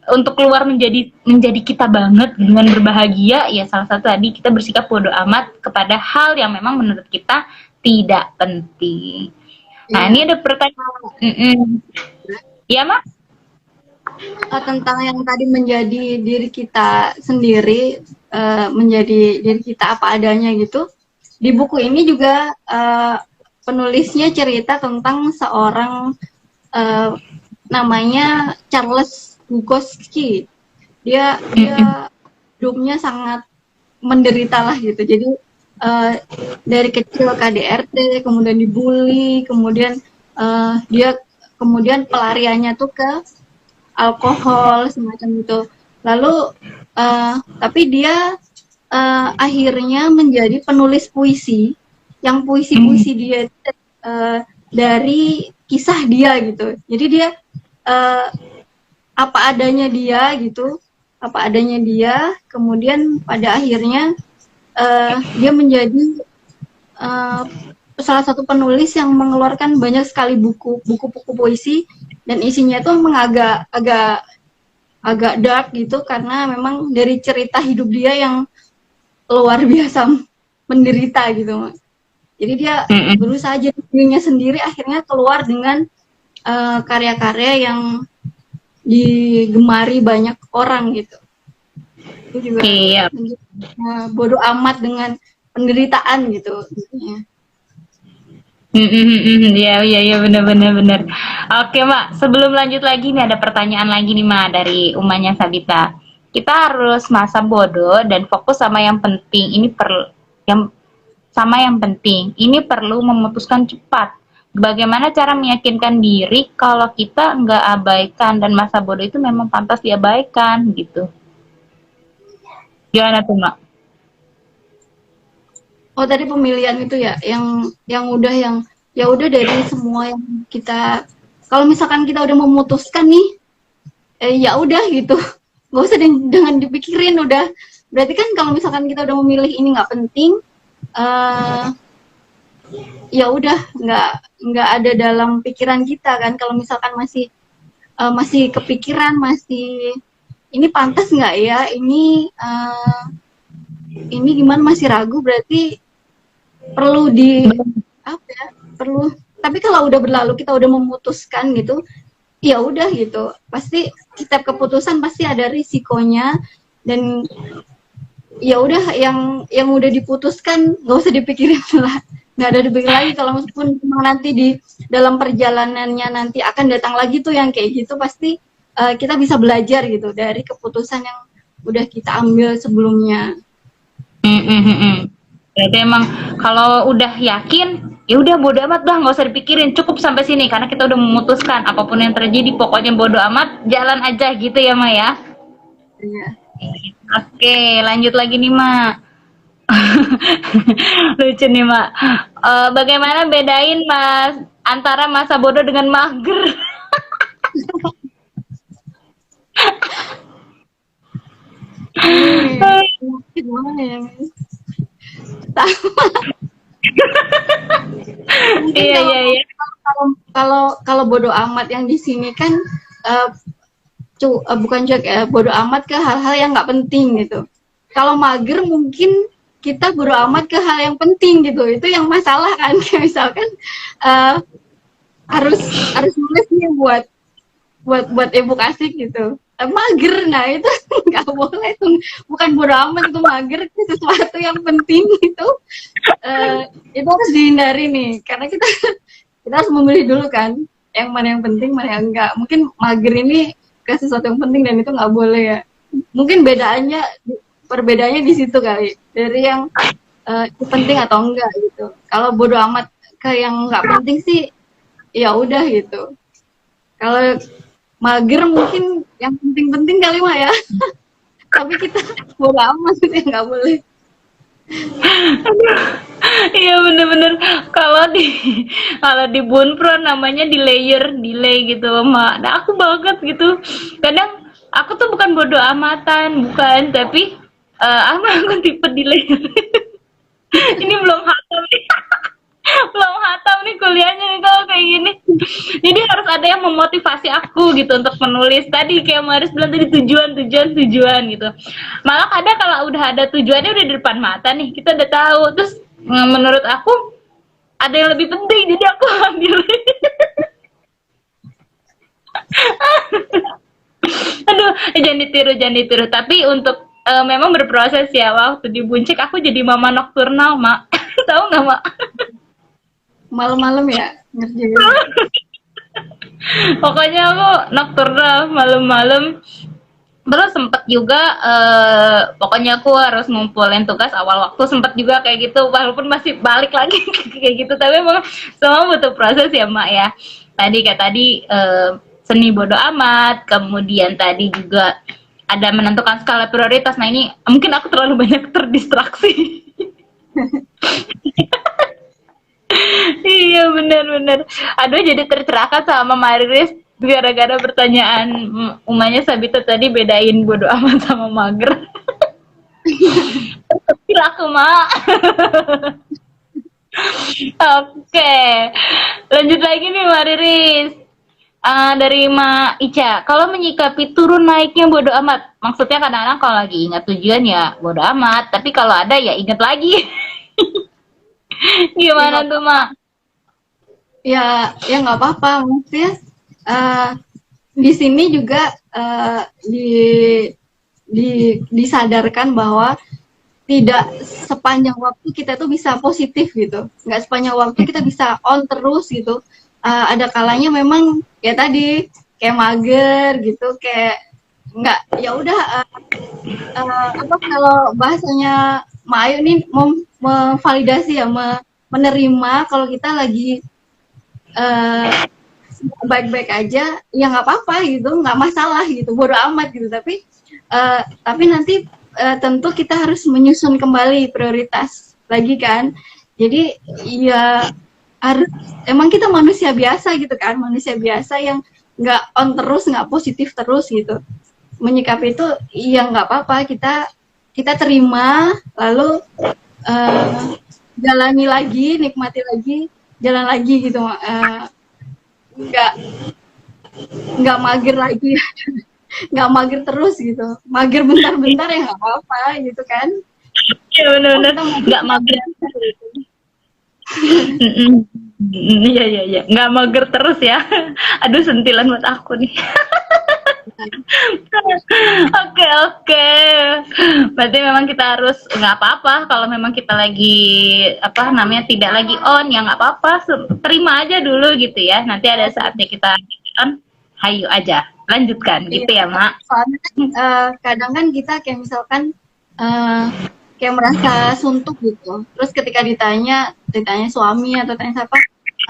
untuk keluar menjadi kita banget dengan berbahagia. Ya salah satu tadi kita bersikap bodoh amat kepada hal yang memang menurut kita tidak penting. Nah, ini ada pertanyaan. Ya, Mak? Tentang yang tadi menjadi diri kita sendiri, menjadi diri kita apa adanya gitu. Di buku ini juga penulisnya cerita tentang seorang namanya Charles Bukowski. Dia hidupnya sangat menderita lah gitu. Jadi dari kecil KDRT, kemudian dibully, kemudian dia pelariannya tuh ke alkohol semacam itu. Lalu tapi dia akhirnya menjadi penulis puisi, yang puisi-puisi dia dari kisah dia gitu. Jadi dia apa adanya dia gitu, kemudian pada akhirnya dia menjadi salah satu penulis yang mengeluarkan banyak sekali buku-buku puisi, dan isinya tuh memang agak dark gitu, karena memang dari cerita hidup dia yang luar biasa menderita gitu. Jadi dia berusaha jadi dirinya sendiri, akhirnya keluar dengan karya-karya yang digemari banyak orang gitu. Itu juga bodoh amat dengan penderitaan gitu. Iya benar. Oke, Mak, sebelum lanjut lagi nih ada pertanyaan lagi nih, Mak, dari Umanya Sabita. Kita harus masa bodoh dan fokus sama yang penting. Ini sama yang penting. Ini perlu memutuskan cepat. Bagaimana cara meyakinkan diri kalau kita nggak abaikan dan masa bodoh itu memang pantas diabaikan gitu. Gimana tuh, Mak? Oh, tadi pemilihan itu ya, yang udah yang ya udah dari semua yang kita, kalau misalkan kita udah memutuskan nih, ya udah gitu, nggak usah dengan dipikirin udah. Berarti kan kalau misalkan kita udah memilih ini nggak penting, eh ya udah nggak ada dalam pikiran kita kan. Kalau misalkan masih kepikiran, masih ini pantas nggak ya, ini gimana, masih ragu, berarti perlu apa ya, perlu. Tapi kalau udah berlalu, kita udah memutuskan gitu, ya udah gitu, pasti setiap keputusan pasti ada risikonya, dan ya udah, yang udah diputuskan nggak usah dipikirin lah, nggak ada dipikir lagi. Kalau meskipun nanti di dalam perjalanannya nanti akan datang lagi tuh yang kayak gitu, pasti kita bisa belajar gitu dari keputusan yang udah kita ambil sebelumnya. Berarti emang kalau udah yakin, ya udah bodo amat dah, nggak usah dipikirin, cukup sampai sini karena kita udah memutuskan apapun yang terjadi, pokoknya bodo amat, jalan aja gitu ya, Ma ya. Iya. Oke, lanjut lagi nih, Ma. Lucu nih, Ma. Bagaimana bedain Mas antara masa bodoh dengan mager? Gimana ya, Miss? Mungkin Iya, kalau iya, iya. kalau bodo amat yang di sini kan, eh, bukan cuek ya, bodo amat ke hal-hal yang nggak penting gitu. Kalau mager mungkin kita bodo amat ke hal yang penting gitu. Itu yang masalah kan. Kayak misalkan eh, harus nulis nih buat ibu kasih gitu. Mager, nah itu nggak boleh tuh, bukan bodo amat, itu mager ke sesuatu yang penting itu. Itu harus dihindari nih, karena kita harus memilih dulu kan, yang mana yang penting, mana yang enggak. Mungkin mager ini ke sesuatu yang penting dan itu nggak boleh ya. Mungkin perbedaannya di situ kali, dari yang itu penting atau enggak gitu. Kalau bodo amat ke yang nggak penting sih, ya udah gitu. Kalau mager mungkin yang penting-penting kali mah ya. Tapi kita bodo amat gitu ya, nggak boleh. Iya, bener-bener. Kalau di Bunpro namanya delay gitu, Ma. Nah, aku banget gitu. Kadang aku tuh bukan bodo amatan, bukan, tapi aku tipe delayer. Ini belum hatam nih. Belum hatam nih kuliahnya nih kalau kayak gini. Jadi harus ada yang memotivasi aku gitu untuk menulis. Tadi kayak Maris bilang tadi, tujuan gitu. Malah kadang kalau udah ada tujuannya udah di depan mata nih, kita udah tahu. Terus menurut aku ada yang lebih penting, jadi aku ambil. Aduh, jangan ditiru. Tapi untuk memang berproses ya. Waktu di Buncik aku jadi mama nokturnal, Mak. Tahu nggak, Mak? Malam-malam ya ngerjain. Pokoknya aku nocturnal malam-malam. Terus sempet juga pokoknya aku harus ngumpulin tugas awal waktu, sempet juga kayak gitu, walaupun masih balik lagi kayak gitu. Tapi emang semua butuh proses ya, Mak ya. Tadi seni bodo amat, kemudian tadi juga ada menentukan skala prioritas. Nah, ini mungkin aku terlalu banyak terdistraksi. Iya, benar-benar. Aduh, jadi tercerahkan sama Mariris gara-gara pertanyaan Umanya Sabita tadi, bedain bodo amat sama mager. Kecil aku, Mak. Oke, lanjut lagi nih, Mariris. Dari Ma Ica, kalau menyikapi turun naiknya bodo amat, maksudnya kadang-kadang kalau lagi ingat tujuan ya bodo amat, tapi kalau ada ya ingat lagi. Gimana tuh, Mak? Ya nggak apa-apa, maksudnya di sini juga disadarkan bahwa tidak sepanjang waktu kita tuh bisa positif gitu, nggak sepanjang waktu kita bisa on terus gitu. Ada kalanya memang ya tadi kayak mager gitu, kayak nggak, ya udah, apa kalau bahasanya Mak Ayu nih mau memvalidasi ya, menerima kalau kita lagi eh, baik-baik aja, ya nggak apa-apa gitu, nggak masalah gitu, bodo amat gitu. Tapi nanti tentu kita harus menyusun kembali prioritas lagi kan. Jadi ya harus, emang kita manusia biasa gitu kan, manusia biasa yang nggak on terus, nggak positif terus gitu. Menyikapi itu ya nggak apa-apa, kita terima, lalu jalani lagi, nikmati lagi, jalan lagi gitu. Nggak nggak mager lagi, nggak mager terus gitu. Mager bentar-bentar ya nggak apa-apa gitu kan. Iya benar-benar Kita nggak mager. Iya iya iya, nggak mager terus ya. Aduh sentilan buat aku nih. Oke oke. Berarti memang kita harus nggak apa-apa kalau memang kita lagi apa namanya tidak lagi on ya nggak apa-apa, terima aja dulu gitu ya. Nanti ada saatnya kita on, hayu aja, lanjutkan gitu ya Mak. Soalnya kan, kadang kan kita kayak misalkan kayak merasa suntuk gitu. Terus ketika ditanya suami atau tanya siapa,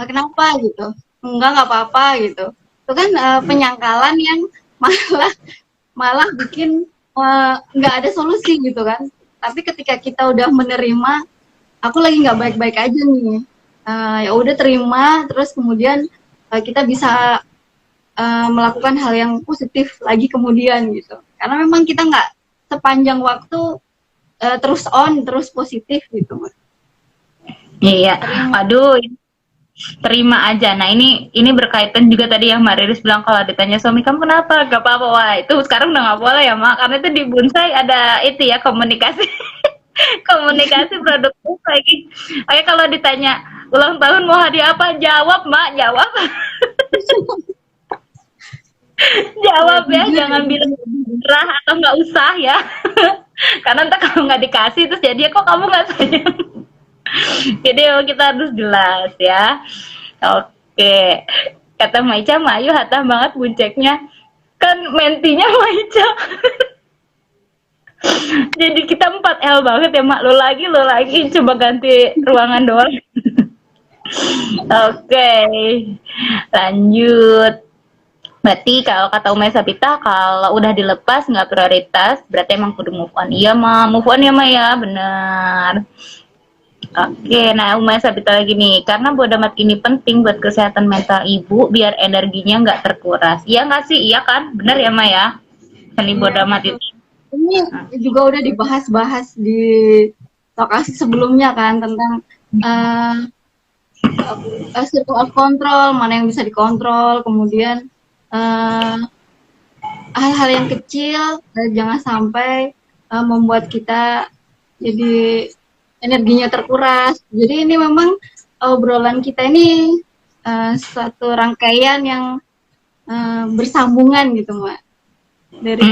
kenapa gitu? Nggak apa-apa gitu. Itu kan penyangkalan yang malah malah bikin nggak ada solusi gitu kan. Tapi ketika kita udah menerima, aku lagi nggak baik-baik aja nih. Ya udah terima, terus kemudian kita bisa melakukan hal yang positif lagi kemudian gitu. Karena memang kita nggak sepanjang waktu terus on, terus positif gitu. Iya, aduh, terima aja. Nah ini berkaitan juga tadi yang Mbak Riris bilang kalau ditanya suami kamu kenapa, gak apa-apa. Wah itu sekarang udah nggak boleh ya Mak, karena itu di bonsai ada itu ya komunikasi, komunikasi produktif lagi. Oke kalau ditanya ulang tahun mau hadiah apa, jawab Mak, jawab. Jawab ya, jangan bilang gerah atau nggak usah ya. Karena ntar kalau nggak dikasih terus jadi kok kamu nggak sayang. Jadi kita harus jelas ya. Oke. Kata Maica, Mayu hatah banget bunceknya. Kan mentinya Maica. Jadi kita 4L banget ya Mak. Lo lagi. Coba ganti ruangan doang. Oke. Lanjut. Berarti kalau kata Umay Sabita, kalau udah dilepas nggak prioritas, berarti emang kudu move on. Iya Ma, move on ya Ma ya, bener. Oke, nah Umay Sabita lagi nih, karena bodo amat ini penting buat kesehatan mental ibu, biar energinya nggak terkuras. Iya nggak sih? Iya kan? Bener ya Ma ya? Seni bodo amat itu. Ini juga udah dibahas-bahas di lokasi sebelumnya kan, tentang circle of control, mana yang bisa dikontrol, kemudian hal-hal yang kecil jangan sampai membuat kita jadi energinya terkuras. Jadi ini memang obrolan kita ini suatu rangkaian yang bersambungan gitu Mbak, dari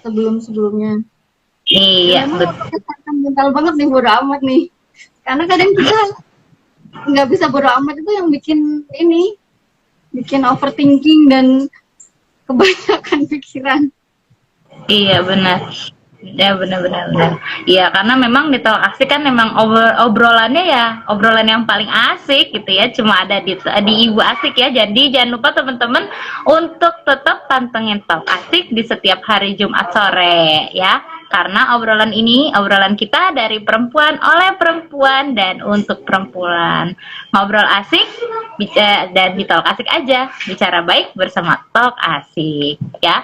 sebelum-sebelumnya. Iya, memang kesehatan mental banget nih, bodo amat nih. Karena kadang kita nggak bisa bodo amat, itu yang bikin overthinking dan kebanyakan pikiran. Iya benar. Ya benar. Iya karena memang di Talk Asik kan memang obrolannya ya obrolan yang paling asik gitu ya. Cuma ada di Ibu Asik ya. Jadi jangan lupa teman-teman untuk tetap pantengin Talk Asik di setiap hari Jumat sore ya. Karena obrolan kita dari perempuan oleh perempuan dan untuk perempuan. Ngobrol asik dan di Talk Asik aja. Bicara baik bersama Talk Asik ya.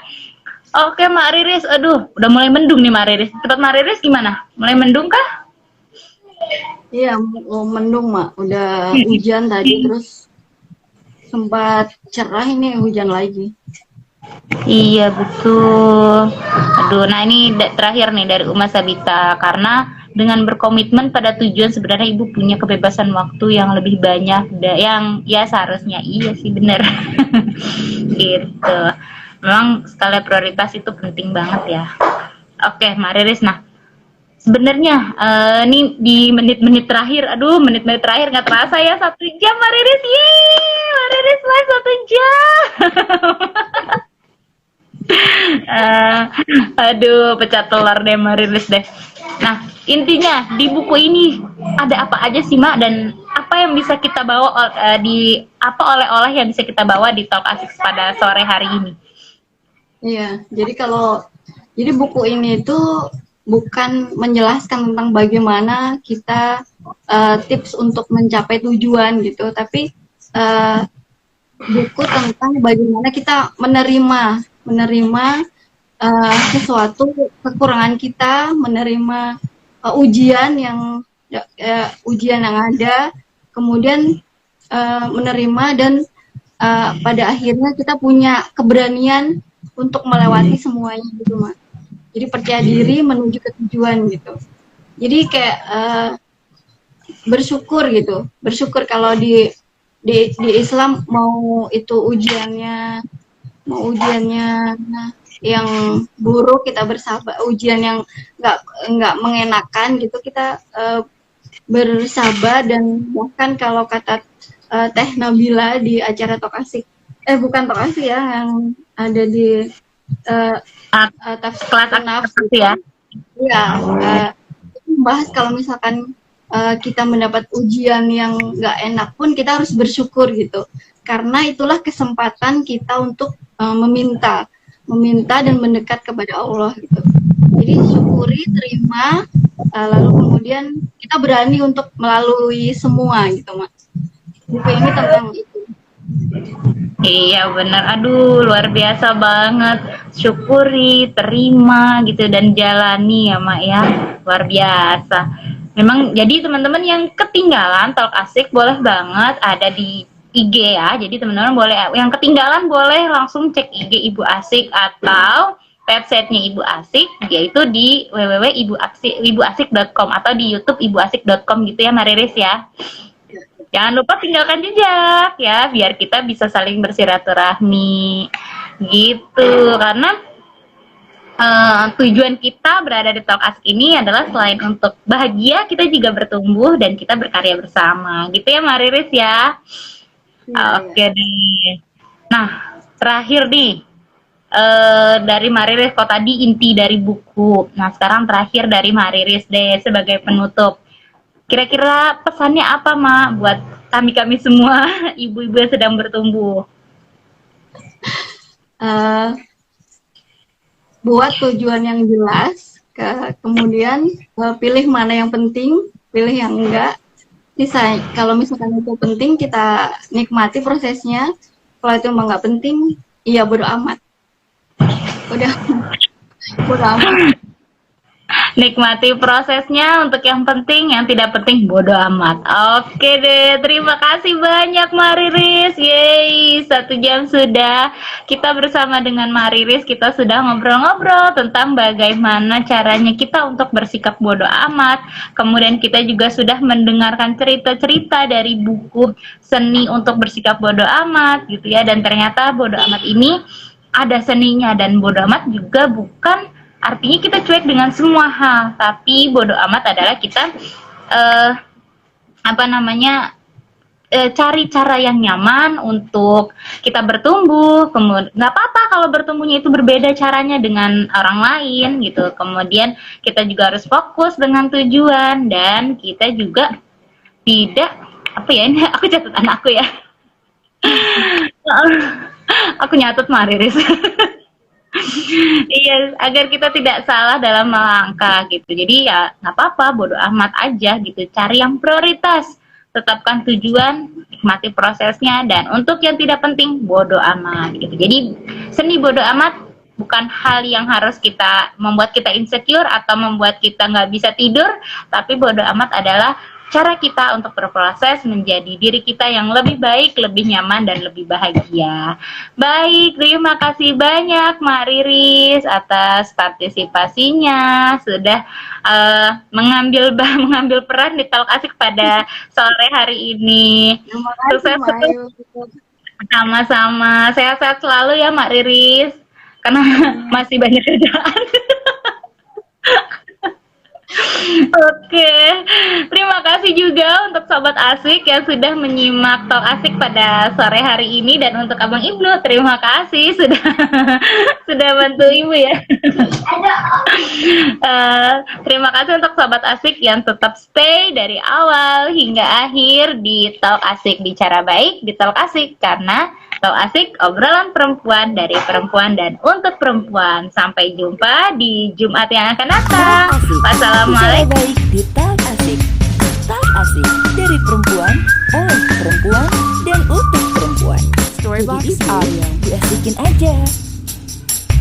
Oke Mak Riris, aduh udah mulai mendung nih Mak Riris. Tempat Mak Riris gimana? Mulai mendung kah? Iya, mendung Mak. Udah hujan tadi, terus sempat cerah, ini hujan lagi. Iya betul. Aduh, nah ini terakhir nih dari Uma Sabita, karena dengan berkomitmen pada tujuan sebenarnya ibu punya kebebasan waktu yang lebih banyak, yang ya seharusnya iya sih bener. Gitu. Memang skala prioritas itu penting banget ya. Oke, Mbak Riris, nah sebenarnya ini di menit-menit terakhir, menit-menit terakhir nggak terasa ya 1 jam Mbak Riris, Mbak Riris live 1 jam. Eh, aduh, pecah telur deh Marilis deh. Nah, intinya di buku ini ada apa aja sih Mak, dan apa yang bisa kita bawa di apa oleh-oleh yang bisa kita bawa di Talk Asik pada sore hari ini? Iya, jadi buku ini tuh bukan menjelaskan tentang bagaimana kita tips untuk mencapai tujuan gitu, tapi eh, buku tentang bagaimana kita menerima sesuatu kekurangan kita, menerima ujian yang ada, kemudian menerima dan pada akhirnya kita punya keberanian untuk melewati semuanya gitu Mas. Jadi percaya diri menuju ke tujuan gitu. Jadi kayak bersyukur gitu. Bersyukur kalau di Islam mau ujiannya yang buruk kita bersabar, ujian yang nggak mengenakan gitu kita bersabar, dan bahkan kalau kata Teh Nabila di acara Tokasik, bukan Tokasik ya, yang ada di tafsir Kelas nafs aktivitas ya. ya, membahas kalau misalkan kita mendapat ujian yang nggak enak pun kita harus bersyukur gitu, karena itulah kesempatan kita untuk meminta dan mendekat kepada Allah gitu. Jadi syukuri, terima, lalu kemudian kita berani untuk melalui semua gitu Mas. Buku ini tentang itu. Iya benar, aduh luar biasa banget. Syukuri, terima gitu dan jalani ya Mak ya, luar biasa. Memang jadi teman-teman yang ketinggalan Talk Asik boleh banget ada di IG ya. Jadi teman-teman boleh yang ketinggalan boleh langsung cek IG Ibu Asik atau websitenya Ibu Asik, yaitu di www.ibuasik.com atau di YouTube ibuasik.com gitu ya Mariris ya. Jangan lupa tinggalkan jejak ya, biar kita bisa saling bersiraturahmi gitu. Karena tujuan kita berada di Talk Asik ini adalah selain untuk bahagia, kita juga bertumbuh dan kita berkarya bersama. Gitu ya Mariris ya. Oke deh. Nah, terakhir nih dari Mariris, kok tadi inti dari buku. Nah, sekarang terakhir dari Mariris deh sebagai penutup. Kira-kira pesannya apa, Mak, buat kami-kami semua, ibu-ibu yang sedang bertumbuh? Buat tujuan yang jelas, kemudian pilih mana yang penting, pilih yang enggak. Kalau misalkan itu penting, kita nikmati prosesnya. Kalau itu emang nggak penting, iya bodo amat. Udah, bodo amat. Nikmati prosesnya, untuk yang penting, yang tidak penting bodo amat. Oke deh, terima kasih banyak Mariris. Yeay, 1 jam sudah kita bersama dengan Mariris. Kita sudah ngobrol-ngobrol tentang bagaimana caranya kita untuk bersikap bodo amat. Kemudian kita juga sudah mendengarkan cerita-cerita dari buku Seni untuk Bersikap Bodo Amat gitu ya. Dan ternyata bodo amat ini ada seninya, dan bodo amat juga bukan artinya kita cuek dengan semua hal, tapi bodo amat adalah kita cari cara yang nyaman untuk kita bertumbuh. Kemudian nggak apa-apa kalau bertumbuhnya itu berbeda caranya dengan orang lain gitu. Kemudian kita juga harus fokus dengan tujuan, dan kita juga tidak ini aku catat anakku ya. Aku nyatet Mariris. Iya, agar kita tidak salah dalam melangkah gitu. Jadi ya nggak apa-apa, bodo amat aja gitu. Cari yang prioritas, tetapkan tujuan, nikmati prosesnya, dan untuk yang tidak penting bodo amat gitu. Jadi seni bodo amat bukan hal yang harus membuat kita insecure atau membuat kita nggak bisa tidur, tapi bodo amat adalah cara kita untuk berproses menjadi diri kita yang lebih baik, lebih nyaman, dan lebih bahagia. Baik, terima kasih banyak Mak Riris atas partisipasinya, sudah mengambil peran di Talk Asik pada sore hari ini. Terima kasih, Sama-sama, sehat-sehat selalu ya Mak Riris, karena masih banyak kerjaan. Oke, terima kasih juga untuk Sobat Asik yang sudah menyimak Talk Asik pada sore hari ini, dan untuk Abang Ibnu, terima kasih sudah sudah bantu Ibu ya. Terima kasih untuk Sobat Asik yang tetap stay dari awal hingga akhir di Talk Asik, bicara baik di Talk Asik, karena Talk Asik obrolan perempuan dari perempuan dan untuk perempuan. Sampai jumpa di Jumat yang akan datang. Talk Asik. Wassalamualaikum. Bicara baik di Talk Asik. Talk Asik dari perempuan, oleh perempuan, dan untuk perempuan. Storybox Jadi ibu, Audio. diasikin aja.